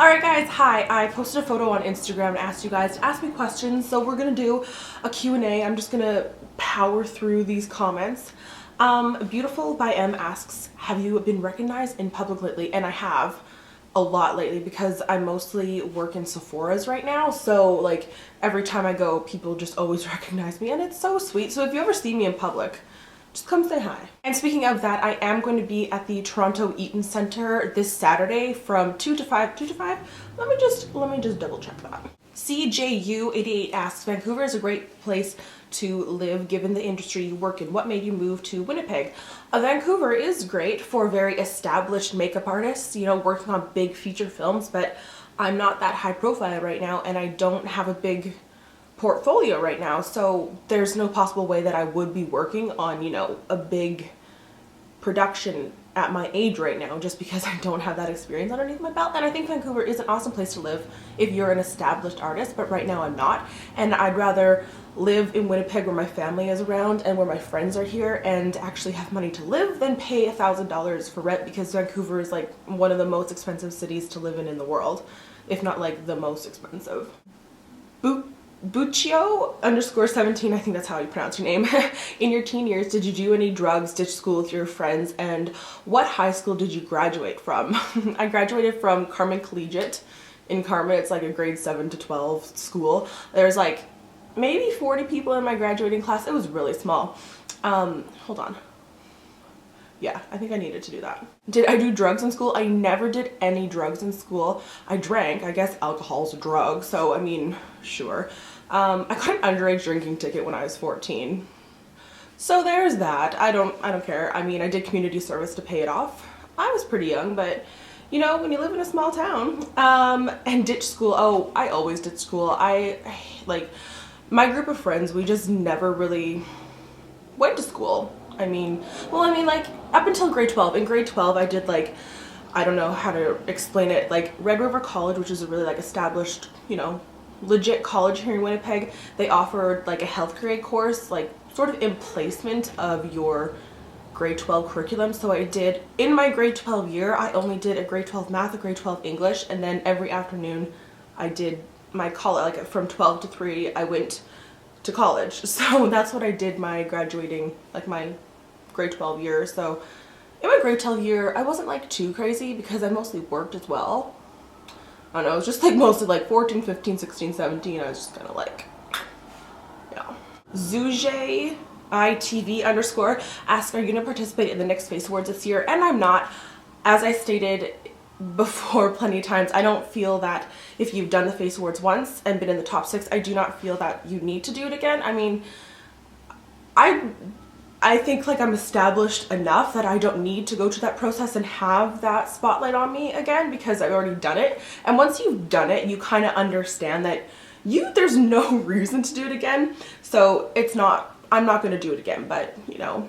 Alright guys, hi. I posted a photo on Instagram and asked you guys to ask me questions, so we're gonna do a Q&A. I'm just gonna power through these comments. Beautiful by M asks, have you been recognized in public lately? And I have a lot lately because I mostly work in Sephora's right now, so like every time I go, people just always recognize me and it's so sweet. So if you ever see me in public, just come say hi. And speaking of that, I am going to be at the Toronto Eaton Center this Saturday from 2 to 5. 2 to 5? Let me just double check that. CJU88 asks, Vancouver is a great place to live given the industry you work in. What made you move to Winnipeg? Vancouver is great for very established makeup artists, you know, working on big feature films, but I'm not that high profile right now and I don't have a big portfolio right now, so there's no possible way that I would be working on, you know, a big production at my age right now just because I don't have that experience underneath my belt. And I think Vancouver is an awesome place to live if you're an established artist, but right now I'm not, and I'd rather live in Winnipeg where my family is around and where my friends are here and actually have money to live than pay $1,000 for rent, because Vancouver is like one of the most expensive cities to live in the world, if not like the most expensive. Buccio_17, I think that's how you pronounce your name. In your teen years, did you do any drugs, ditch school with your friends, and what high school did you graduate from? I graduated from Carman Collegiate in Carman. It's like a grade 7 to 12 school. There's like maybe 40 people in my graduating class. It was really small. Hold on. Yeah, I think I needed to do that. Did I do drugs in school? I never did any drugs in school. I drank. I guess alcohol's a drug, so I mean, sure. I got an underage drinking ticket when I was 14. So there's that. I don't care. I mean, I did community service to pay it off. I was pretty young, but you know, when you live in a small town, and ditch school. Oh, I always ditch school. Like my group of friends, we just never really went to school. I mean, like up until grade 12. In grade 12, I did like, I don't know how to explain it, like Red River College, which is a really like established, you know, legit college here in Winnipeg. They offered like a health grade course, like sort of in placement of your grade 12 curriculum. So I did, in my grade 12 year, I only did a grade 12 math, a grade 12 English, and then every afternoon I did my college, like from 12 to 3, I went to college. So that's what I did my graduating, like my grade 12 year. So in my grade 12 year, I wasn't like too crazy because I mostly worked as well. I don't know, it was just like mostly like 14, 15, 16, 17. I was just kind of like, yeah. Zuje ITV_ asks, are you gonna participate in the next Face Awards this year? And I'm not. As I stated before plenty of times, I don't feel that if you've done the Face Awards once and been in the top 6, I do not feel that you need to do it again. I mean, I think like I'm established enough that I don't need to go to that process and have that spotlight on me again because I've already done it. And once you've done it, you kind of understand that there's no reason to do it again. So I'm not going to do it again, but you know,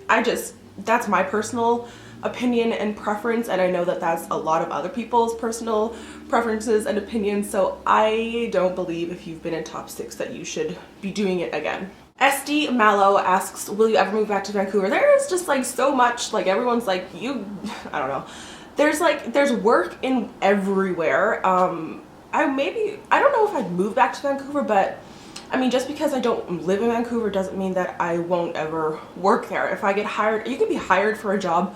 that's my personal opinion and preference, and I know that that's a lot of other people's personal preferences and opinions, so I don't believe if you've been in top 6 that you should be doing it again. SD Mallow asks, will you ever move back to Vancouver? There is just like so much, like everyone's like, I don't know. There's work in everywhere. I don't know if I'd move back to Vancouver, but I mean, just because I don't live in Vancouver doesn't mean that I won't ever work there. If I get hired, you can be hired for a job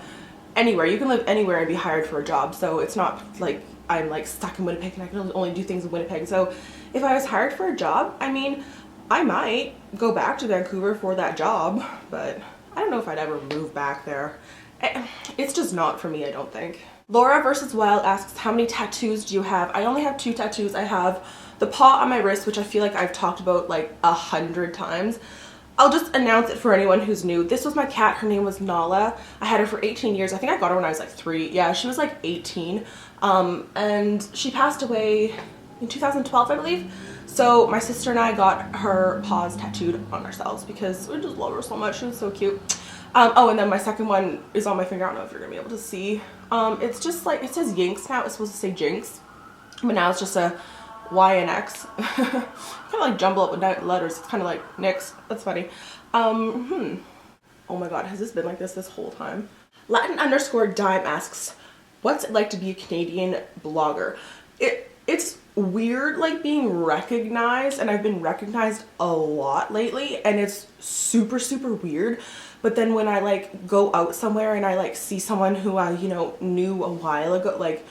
anywhere. You can live anywhere and be hired for a job. So it's not like I'm like stuck in Winnipeg and I can only do things in Winnipeg. So if I was hired for a job, I mean, I might go back to Vancouver for that job, but I don't know if I'd ever move back there. It's just not for me, I don't think. Laura vs. Wild asks, how many tattoos do you have? I only have 2 tattoos. I have the paw on my wrist, which I feel like I've talked about like 100 times. I'll just announce it for anyone who's new. This was my cat. Her name was Nala. I had her for 18 years. I think I got her when I was like 3. Yeah, she was like 18. And she passed away in 2012, I believe. So my sister and I got her paws tattooed on ourselves because we just love her so much. She was so cute. Oh, and then my second one is on my finger. I don't know if you're gonna be able to see. It's just like, it says Yinks now. It's supposed to say Jinx, but now it's just a Y and X. Kind of like jumble up with letters. It's kind of like Nix. That's funny. Oh my god, has this been like this whole time? Latin_dime asks, what's it like to be a Canadian blogger? it's weird like being recognized, and I've been recognized a lot lately, and it's super super weird. But then when I like go out somewhere and I like see someone who I, you know, knew a while ago, like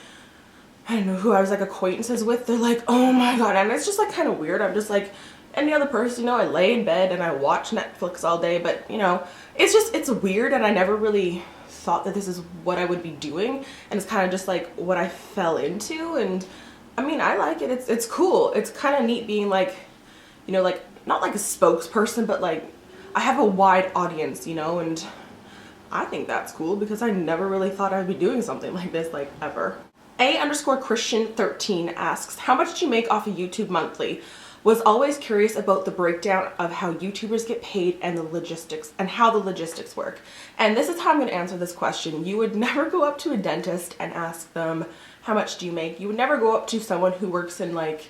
I don't know, who I was like acquaintances with, they're like, oh my god. And it's just like kind of weird. I'm just like any other person, you know, I lay in bed and I watch Netflix all day, but you know, it's weird, and I never really thought that this is what I would be doing, and it's kind of just like what I fell into. And I mean, I like it. It's cool. It's kind of neat being like, you know, like not like a spokesperson, but like I have a wide audience, you know, and I think that's cool because I never really thought I'd be doing something like this, like ever. A_Christian13 asks, how much do you make off of YouTube monthly? Was always curious about the breakdown of how YouTubers get paid and the logistics and how the logistics work. And this is how I'm going to answer this question. You would never go up to a dentist and ask them, how much do you make? You would never go up to someone who works in like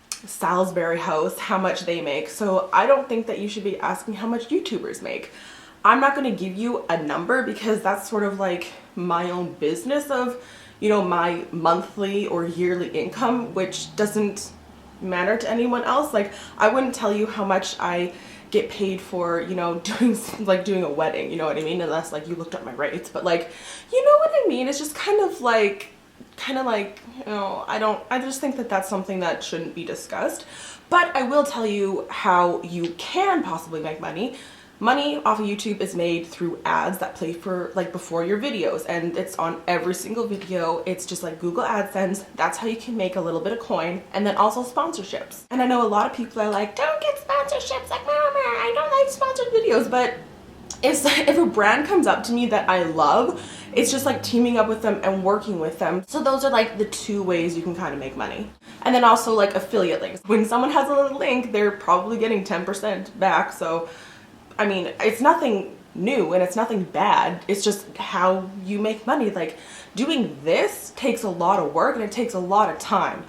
Salisbury House how much they make. So I don't think that you should be asking how much YouTubers make. I'm not going to give you a number because that's sort of like my own business of, you know, my monthly or yearly income, which doesn't matter to anyone else. Like I wouldn't tell you how much I get paid for, you know, doing a wedding, you know what I mean, unless like you looked up my rates. But like, you know what I mean, it's just kind of like, you know, I just think that that's something that shouldn't be discussed. But I will tell you how you can possibly make money. Money off of YouTube is made through ads that play for like before your videos, and it's on every single video. It's just like Google AdSense. That's how you can make a little bit of coin. And then also sponsorships. And I know a lot of people are like, don't get sponsorships, like mama, I don't like sponsored videos. But if a brand comes up to me that I love, it's just like teaming up with them and working with them. So those are like the two ways you can kind of make money. And then also like affiliate links. When someone has a little link, they're probably getting 10% back. So I mean, it's nothing new and it's nothing bad. It's just how you make money. Like doing this takes a lot of work and it takes a lot of time.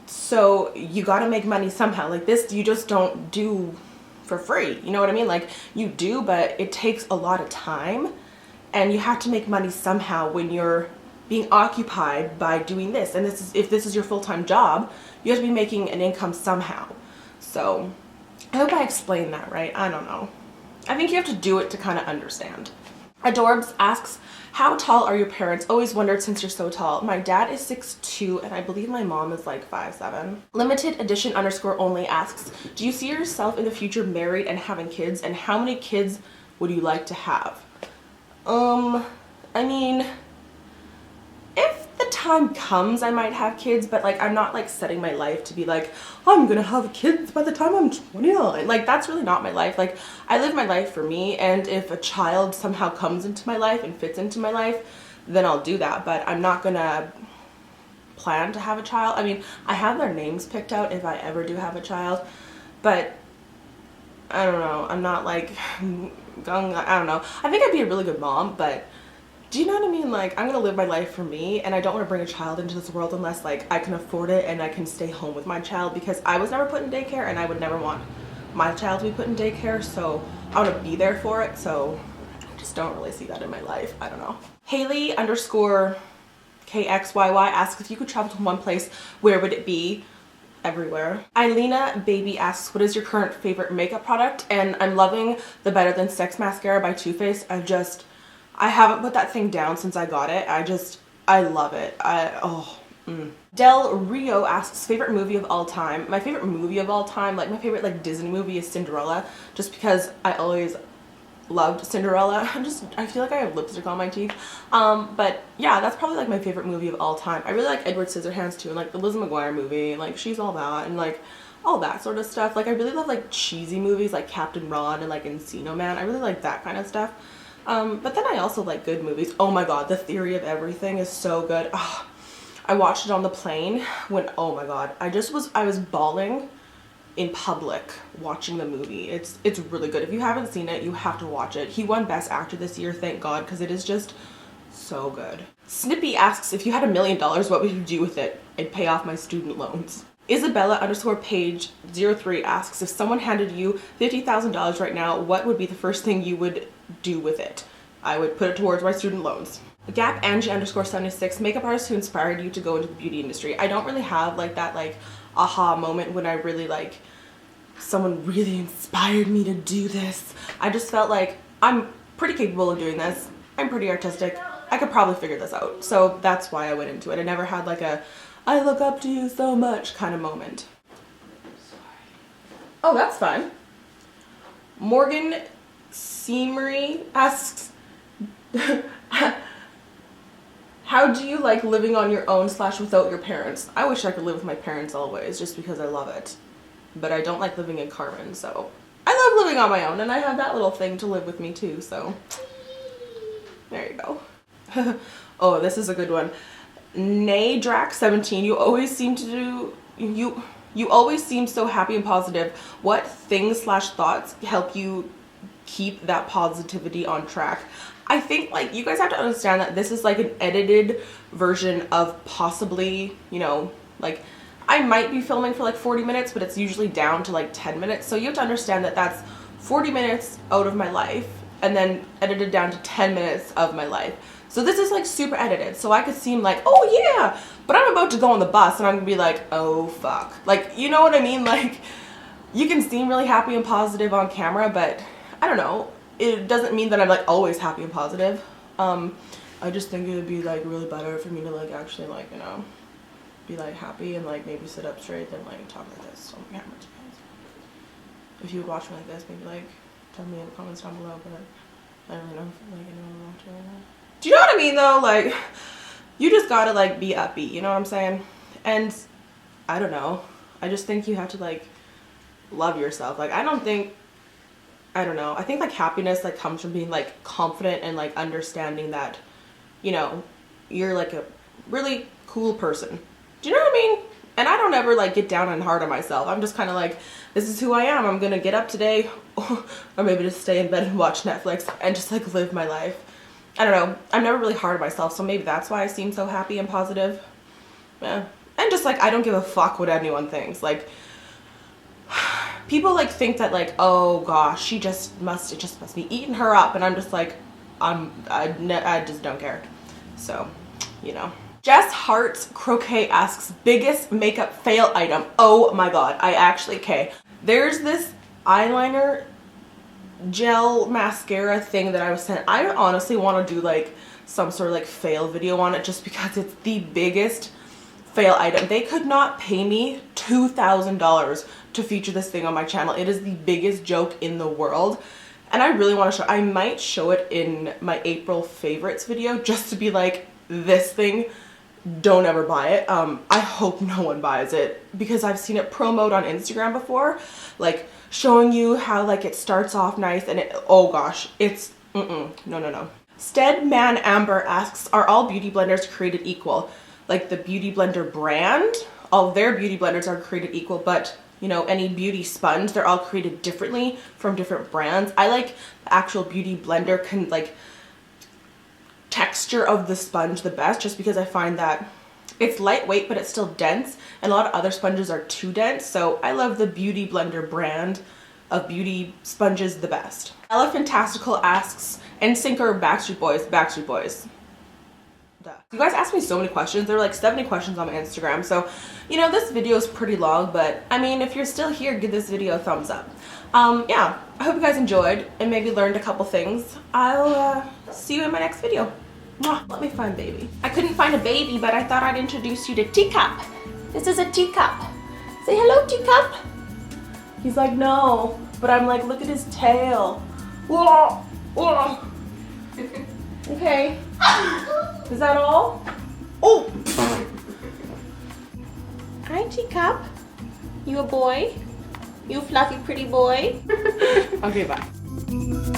So you got to make money somehow. Like this, you just don't do for free. You know what I mean? Like you do, but it takes a lot of time, and you have to make money somehow when you're being occupied by doing this. And if this is your full-time job, you have to be making an income somehow. So I hope I explained that right. I don't know. I think you have to do it to kind of understand. Adorbs asks, how tall are your parents? Always wondered since you're so tall. My dad is 6'2", and I believe my mom is like 5'7". Limited edition _ asks, do you see yourself in the future married and having kids? And how many kids would you like to have? I mean, if the time comes, I might have kids, but like I'm not like setting my life to be like, I'm gonna have kids by the time I'm 29. Like that's really not my life. Like I live my life for me, and if a child somehow comes into my life and fits into my life, then I'll do that. But I'm not gonna plan to have a child. I mean, I have their names picked out if I ever do have a child, but I don't know. I'm not like gung. I don't know. I think I'd be a really good mom, but do you know what I mean? Like, I'm gonna live my life for me, and I don't want to bring a child into this world unless like I can afford it and I can stay home with my child, because I was never put in daycare and I would never want my child to be put in daycare, so I want to be there for it. So I just don't really see that in my life. I don't know. Haley _KXYY asks, if you could travel to one place, where would it be? Everywhere. Eilena Baby asks, what is your current favorite makeup product? And I'm loving the Better Than Sex mascara by Too Faced. I haven't put that thing down since I got it. I love it. Del Rio asks, favorite movie of all time. My favorite movie of all time, like my favorite like Disney movie is Cinderella, just because I always loved Cinderella. I feel like I have lipstick on my teeth. But yeah, that's probably like my favorite movie of all time. I really like Edward Scissorhands too, and like the Lizzie McGuire movie, like She's All That, and like all that sort of stuff. Like I really love like cheesy movies like Captain Ron and like Encino Man. I really like that kind of stuff. But then I also like good movies. Oh my god, The Theory of Everything is so good. Oh, I watched it on the plane when, oh my god, I was bawling in public watching the movie. It's really good. If you haven't seen it, you have to watch it. He won Best Actor this year, thank god, because it is just so good. Snippy asks, if you had $1 million, what would you do with it? I'd pay off my student loans. Isabella _page 03 asks, if someone handed you $50,000 right now, what would be the first thing you would do with it? I would put it towards my student loans. Gap Angie _76, makeup artist who inspired you to go into the beauty industry. I don't really have like that like aha moment when I really like someone really inspired me to do this. I just felt like I'm pretty capable of doing this. I'm pretty artistic. I could probably figure this out. So that's why I went into it. I never had like a I look up to you so much kind of moment. Oh, that's fine. Morgan Seamery asks, how do you like living on your own / without your parents? I wish I could live with my parents always just because I love it. But I don't like living in Carman, so I love living on my own, and I have that little thing to live with me too, so there you go. Oh, this is a good one. Naydrac17, you always seem to do you always seem so happy and positive. What things / thoughts help you keep that positivity on track? I think like you guys have to understand that this is like an edited version of possibly, you know, like I might be filming for like 40 minutes, but it's usually down to like 10 minutes. So you have to understand that that's 40 minutes out of my life and then edited down to 10 minutes of my life. So this is like super edited. So I could seem like, oh yeah, but I'm about to go on the bus and I'm gonna be like, oh fuck. Like, you know what I mean? Like you can seem really happy and positive on camera, but I don't know. It doesn't mean that I'm like always happy and positive. I just think it would be like really better for me to like actually like, you know, be like happy and like maybe sit up straight than like talk like this on the camera to you guys. If you would watch me like this, maybe like tell me in the comments down below, but I don't really know if like anyone would watch it right now. Do you know what I mean though? Like you just gotta like be upbeat, you know what I'm saying? And I don't know. I just think you have to like love yourself. Like I don't know. I think like happiness like comes from being like confident and like understanding that, you know, you're like a really cool person. Do you know what I mean? And I don't ever like get down and hard on myself. I'm just kind of like, this is who I am. I'm gonna get up today or maybe just stay in bed and watch Netflix and just like live my life. I don't know. I'm never really hard on myself, so maybe that's why I seem so happy and positive. Yeah. And just like I don't give a fuck what anyone thinks. Like people like think that like, oh gosh, it just must be eating her up, and I'm just like, I just don't care. So, you know. Jess Hart's Croquet asks, biggest makeup fail item. Oh my god, I actually, okay. There's this eyeliner gel mascara thing that I was sent. I honestly want to do like some sort of like fail video on it just because it's the biggest fail item. They could not pay me $2,000 to feature this thing on my channel. It is the biggest joke in the world. And I really want to show, I might show it in my April favorites video just to be like, this thing, don't ever buy it. I hope no one buys it because I've seen it promoted on Instagram before, like showing you how like it starts off nice and it, oh gosh, it's no. Steadman Amber asks, are all beauty blenders created equal? Like the Beauty Blender brand, all their beauty blenders are created equal, but you know, any beauty sponge, they're all created differently from different brands. I like the actual Beauty Blender can like texture of the sponge the best just because I find that it's lightweight but it's still dense, and a lot of other sponges are too dense. So I love the Beauty Blender brand of beauty sponges the best. Ella Fantastical asks, NSYNC or Backstreet Boys? Backstreet Boys. Duh. You guys asked me so many questions. There were like 70 questions on my Instagram, so you know this video is pretty long, but I mean if you're still here, give this video a thumbs up. Yeah, I hope you guys enjoyed and maybe learned a couple things. I'll see you in my next video. Mwah. Let me find baby. I couldn't find a baby, but I thought I'd introduce you to Teacup. This is a Teacup. Say hello, Teacup. He's like, no, but I'm like, look at his tail. Whoa, whoa. Okay. Is that all? Oh. Hi, Teacup. You a boy? You a fluffy, pretty boy? Okay, bye.